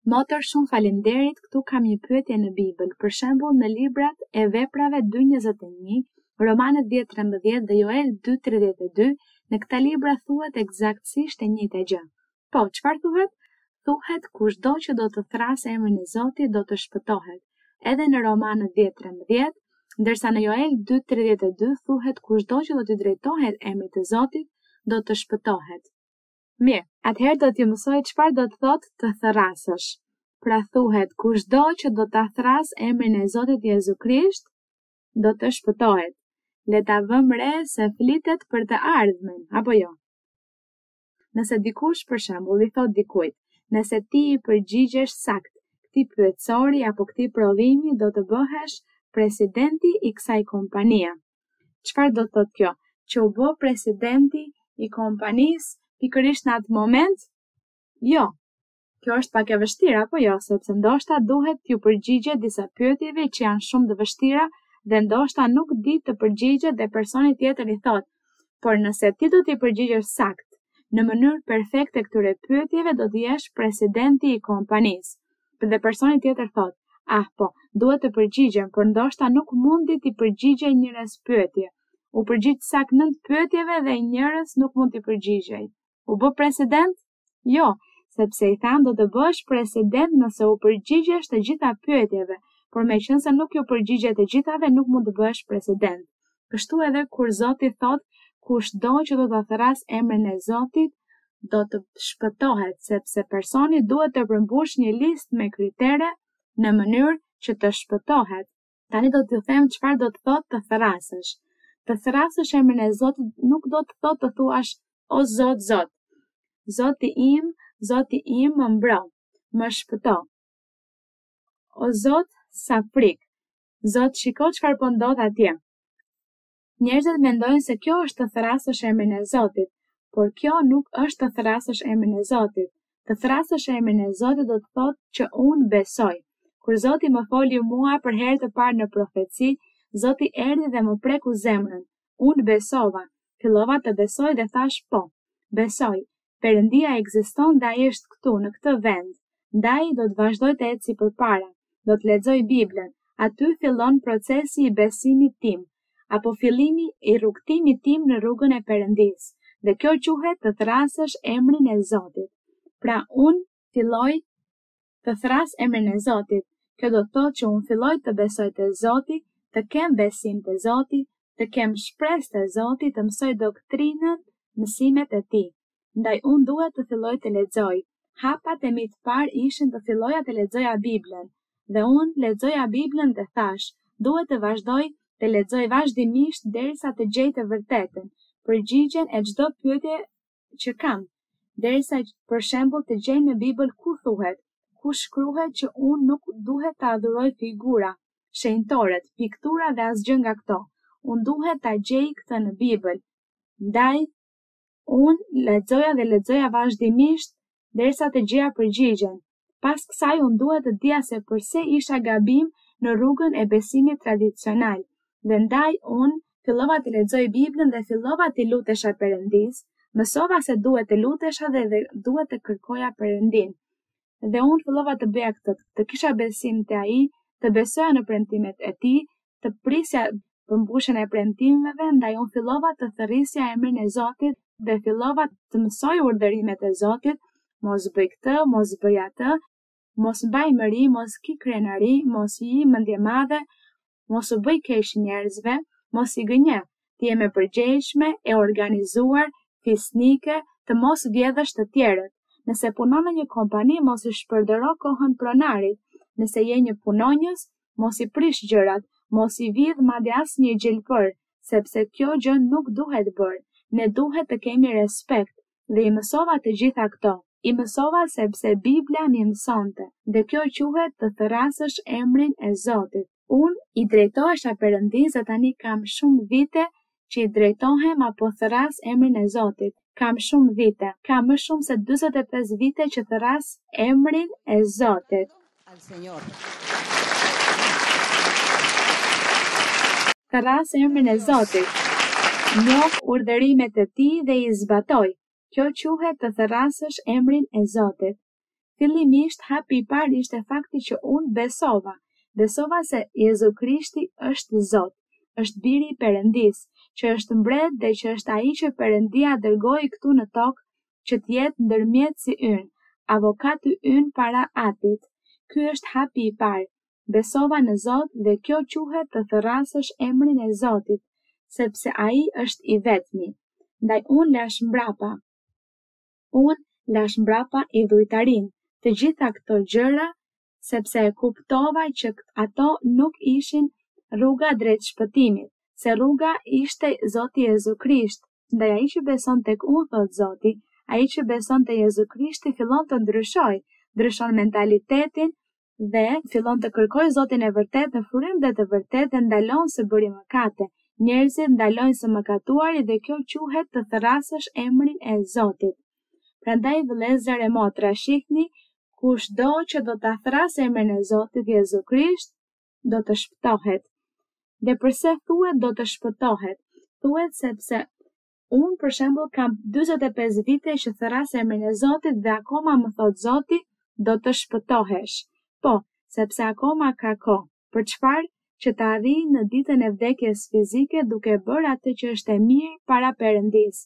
Motër, shumë faleminderit, këtu kam një pyetje në Bibël. Për shembull, në librat e veprave 2:21, Romanët 10:13 dhe Joel 2:32, në këta libra thuhet eksaktësisht e njëjta gjë. Po, çfarë thuhet? Thuhet kushdo që do të thrasë emrin e Zotit do të shpëtohet. Edhe në Romanët 10:13, ndërsa në Joel 2:32 thuhet kushdo që do të drejtohet emrit të Zotit do të shpëtohet. Mirë, atëherë do t'ju mësoj çfarë do të thotë të thrasësh. Pra thuhet kushdo që do ta thrasë emrin e Zotit Jezu Krisht do të shpëtohet. Le ta vëmë re se flitet për të ardhmen, apo jo? Nëse dikush për shembull i thot dikujt, nëse ti i përgjigjesh sakt këtij pyetësori apo këtij provimi do të bëhesh presidenti i kësaj kompanie. Çfarë do thotë kjo? Që u bë presidenti i kompanisë pikërisht në atë moment? Jo. Kjo është pak e vështirë, apo jo? Sepse ndoshta duhet t'ju përgjigjet disa pyetjeve që janë shumë të vështira dhe ndoshta nuk di të përgjigjet dhe personi tjetër i thot, por nëse ti do t'i përgjigjesh sakt, në mënyrë perfekte këtyre pyetjeve do të jesh presidenti i kompanisë. Dhe personi tjetër thot, po, duhet të përgjigjem, por ndoshta nuk mundi t'i përgjigjej njërës pyetje. U përgjigj sakt 9 pyetjeve dhe njërës nuk mund t'i përgjigjej. U bë president? Jo, sepse i thanë do të bësh president nëse u përgjigjesh të gjitha pyetjeve, por meqense nuk ju përgjigje të gjithave nuk mund të bësh president. Kështu edhe kur Zoti thot, kushdo që do ta thrasë emrin e Zotit, do të shpëtohet, sepse personi duhet të përmbush një listë me kritere në mënyrë që të shpëtohet. Tani do t'ju them çfarë do të thotë të thrasësh. Të thrasësh emrin e Zotit nuk do të thotë të thuash o Zot, Zot. Zoti im më mbro, më shpëto. O Zot, sa frikë. Zot, shiko çfarë po ndodh atje. Njerëzit mendojnë se kjo është të thrasësh emrin e Zotit, por kjo nuk është të thrasësh emrin e Zotit. Të thrasësh emrin e Zotit do të thotë që unë besoj. Kur Zoti më foli mua për herë të parë në profeci, Zoti erdhi dhe më preku zemrën. Unë besova, fillova të besoj dhe thash po. Besoj, Perëndia ekziston dhe ai është këtu në këtë vend. Ndaj do të vazhdoj të eci përpara, do të lexoj Biblën. Aty fillon procesi i besimit tim, apo fillimi i rrugtimit tim në rrugën e Perëndisë. Dhe kjo quhet të thrasësh emrin e Zotit. Pra unë filloj të thras emrin e Zotit. Kjo do të thotë që unë filloj të besoj te Zoti, të kem besim te Zoti, të kem shpresë te Zoti, të mësoj doktrinën, mësimet e tij. Ndaj unë duhet të filloj të lexoj. Hapat e mi të parë ishin të filloja të lexoja Biblën. Dhe unë lexoja Biblën dhe thash, duhet të vazhdoj të lexoj vazhdimisht derisa të gjej të vërtetën, përgjigjen e çdo pyetje që kam. Derisa për shembull të gjej në Bibël ku thuhet, ku shkruhet që unë nuk duhet të adhuroj figura, shenjtoret, piktura dhe asgjë nga këto. Unë duhet ta gjej këtë në Bibël. Ndaj unë lexoja vazhdimisht derisa të gjeja përgjigjen. Pas kësaj unë duhet të dija se përse isha gabim në rrugën e besimit tradicional. Dhe ndaj unë fillova të lexoj Biblën dhe fillova të lutesha Perëndisë, mësova se duhet të lutesha dhe duhet të kërkoja Perëndin. Dhe unë fillova të bëja këtë, të kisha besim te ai, të besoja në premtimet e tij, të prisja përmbushjen e premtimeve, ndaj unë fillova të thërrisja emrin e Zotit dhe fillova të mësoj urdhërimet e Zotit, mos bëj këtë, mos bëj atë, mos mbaj mëri, mos ki krenari, mos i mendje madhe, mos u bëj keq njerëzve, mos i gënje, të jem e përgjegjshme, e organizuar, fisnike, të mos vjedhësh të tjerët. Nëse punon në një kompani, mos i shpërdoro kohën pronarit. Nëse je një punonjës, mos i prish gjërat, mos i vidh madje asnjë gjelpër, sepse kjo gjë nuk duhet bërë. Ne duhet të kemi respekt dhe i mësova të gjitha këto. I mësova sepse Bibla më mësonte, dhe kjo quhet të thrasësh emrin e Zotit. Unë i drejtohesha Perëndisë dhe tani kam shumë vite që i drejtohem apo thras emrin e Zotit. Kam shumë vite, kam më shumë se 45 vite që thras emrin e Zotit. Thras emrin e Zotit. Njoh urdhërimet e tij dhe i zbatoj. Kjo quhet të thrasësh emrin e Zotit. Fillimisht hapi I parë ishte fakti që unë besova se Jezu Krishti është Zot, është biri I Perëndisë, që është mbret dhe që është ai që Perëndia dërgoi këtu në tokë që të jetë ndërmjetësi ynë, avokati ynë para Atit. Ky është hapi I parë. Besova në Zot dhe kjo quhet të thërrasësh emrin e Zotit, sepse ai është I vetmi. Ndaj unë lash mbrapa idhujtarin, të gjitha këto gjëra, sepse e kuptova që ato nuk ishin rruga drejt shpëtimit, se rruga ishte Zoti Jezu Krisht. Ndaj ai që beson tek unë, thot Zoti, ai që beson te Jezu Krishti fillon të ndryshon mentalitetin dhe fillon të kërkojë Zotin e vërtet në frymë dhe të vërtet dhe ndalon së bëri mëkate. Njerëzit ndalojnë së mëkatuari dhe kjo quhet të thërrasësh emrin e Zotit. Prandaj vëllezër e motra, shihni, kushdo që do ta thrasë emrin e Zotit Jezu Krisht, do të shpëtohet. Dhe pse thuhet do të shpëtohet? Thuhet sepse unë për shembull kam 45 vite që thras emrin e Zotit dhe akoma më thot Zoti, do të shpëtohesh. Po, sepse akoma ka kohë. Për çfarë? Që të arrijë në ditën e vdekjes fizike duke bërë atë që është e mirë para Perëndisë.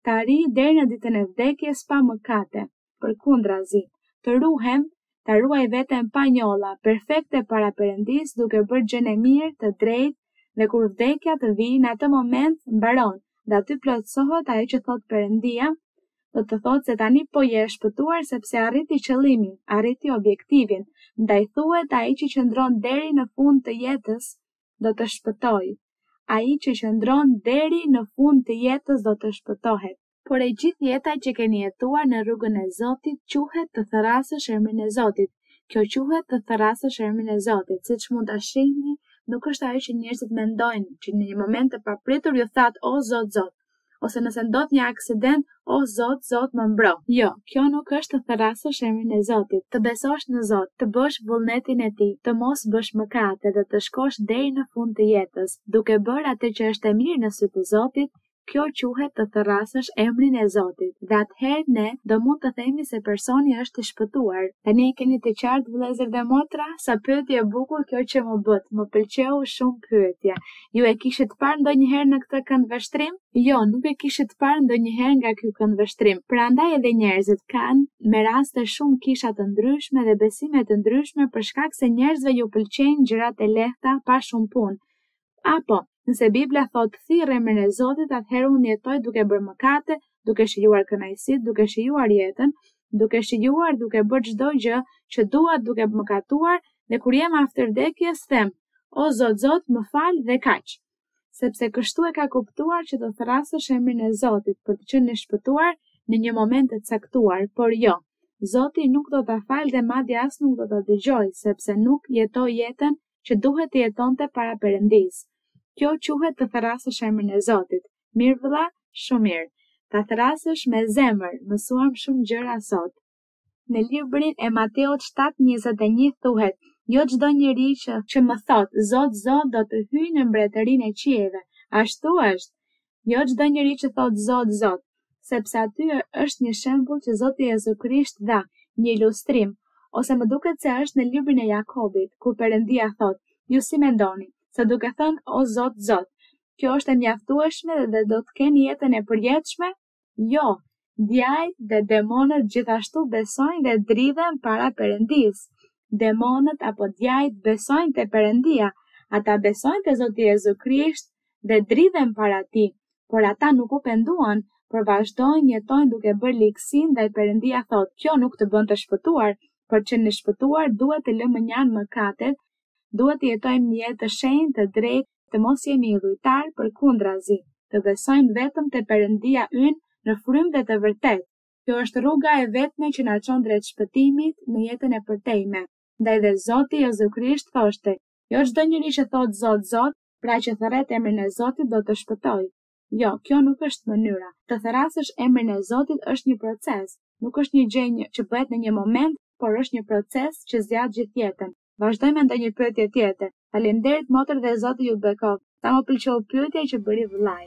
Të arrijë deri në ditën e vdekjes pa mëkate. Përkundrazi, të ruaj veten pa njolla, perfekte para Perëndisë duke bërë gjën e mirë, të drejtë, dhe kur vdekja të vijë në atë moment mbaron, dhe aty plotësohet ajo që thot Perëndia, do të thotë se tani po je shpëtuar sepse arriti qëllimin, arriti objektivin, ndaj thuhet ai që qëndron deri në fund të jetës do të shpëtojë. Ai që qëndron deri në fund të jetës do të shpëtohet. Por e gjithë jeta që keni jetuar në rrugën e Zotit quhet të thërrasësh emrin e Zotit. Kjo quhet të thërrasësh emrin e Zotit, siç mund ta shihni, nuk është ajo që njerëzit mendojnë, që në një moment të papritur ju thatë o Zot, Zot. Ose nëse ndodh një aksident, o Zot, Zot më mbro. Jo, kjo nuk është të thërrasësh emrin e Zotit. Të besosh në Zot, të bësh vullnetin e Tij, të mos bësh mëkate dhe të shkosh deri në fund të jetës, duke bërë atë që është e mirë në sy të Zotit. Kjo quhet të thërrasësh emrin e Zotit. Dhe atëherë ne do mund të themi se personi është I shpëtuar. Tani e keni të qartë vëllezër dhe motra, sa pyetje e bukur kjo që më bët. Më pëlqeu shumë pyetja. Ju e kishit parë ndonjëherë në këtë këndvështrim? Jo, nuk e kishit parë ndonjëherë nga ky këndvështrim. Prandaj edhe njerëzit kanë me raste shumë kisha të ndryshme dhe besime të ndryshme për shkak se njerëzve ju pëlqejnë gjërat e lehta pa shumë punë. Apo nëse Bibla thot thirr emrin e Zotit, atëherë unë jetoj duke bërë mëkate, duke shijuar kënaqësitë, duke shijuar jetën, duke shijuar duke bërë çdo gjë që dua duke mëkatuar dhe kur jem afër vdekjes them, o Zot, Zot, më fal dhe kaq. Sepse kështu e ka kuptuar që të thërrasësh emrin e Zotit për të qenë I shpëtuar në një moment të caktuar, por jo. Zoti nuk do ta falë dhe madje as nuk do ta dëgjojë, sepse nuk jetoi jetën që duhet të jetonte para Perëndisë. Kjo quhet të thërrasësh emrin e Zotit. Mirë vëlla, shumë mirë. Ta thërrasësh me zemër, mësuam shumë gjëra sot. Në librin e Mateut 7:21 thuhet, jo çdo njeri që më thot, Zot, Zot, do të hyjë në mbretërinë e qiejve. Ashtu është. Jo çdo njeri që thot Zot, Zot, sepse aty është një shembull që Zoti Jezu Krisht dha, një ilustrim, ose më duket se është në librin e Jakobit, ku Perëndia thot, ju si mendoni? Se duke thënë, o Zot, Zot, kjo është e mjaftueshme dhe do të keni jetën e përjetshme? Jo, djajt dhe demonët gjithashtu besojnë dhe dridhen para Perëndisë. Demonët apo djajt besojnë te Perëndia, ata besojnë te Zoti Jezu Krisht dhe dridhen para Tij, por ata nuk u penduan, por vazhdojnë jetojnë duke bërë ligësi ndaj Perëndia thot, kjo nuk të bën të shpëtuar, por që në shpëtuar duhet të lëmë njanë mëkatet. Duhet të jetojmë një jetë të shenjtë, të drejtë, të mos jemi idhujtar, përkundrazi, të besojmë vetëm te Perëndia ynë në frymë dhe të vërtetë. Kjo është rruga e vetme që na çon drejt shpëtimit në jetën e përtejme. Ndaj dhe Zoti Jezu Krisht thoshte, jo çdo njeri që thot Zot, Zot, pra që thërret emrin e Zotit do të shpëtojë. Jo, kjo nuk është mënyra. Të thërrasësh emrin e Zotit është një proces, nuk është një gjë që bëhet në një moment, por është një proces që zgjat gjithë jetën. Vazhdojmë ndonjë pyetje tjetër. Faleminderit motër dhe Zoti ju bekov. Sa më pëlqeu pyetja që bëri vëllai.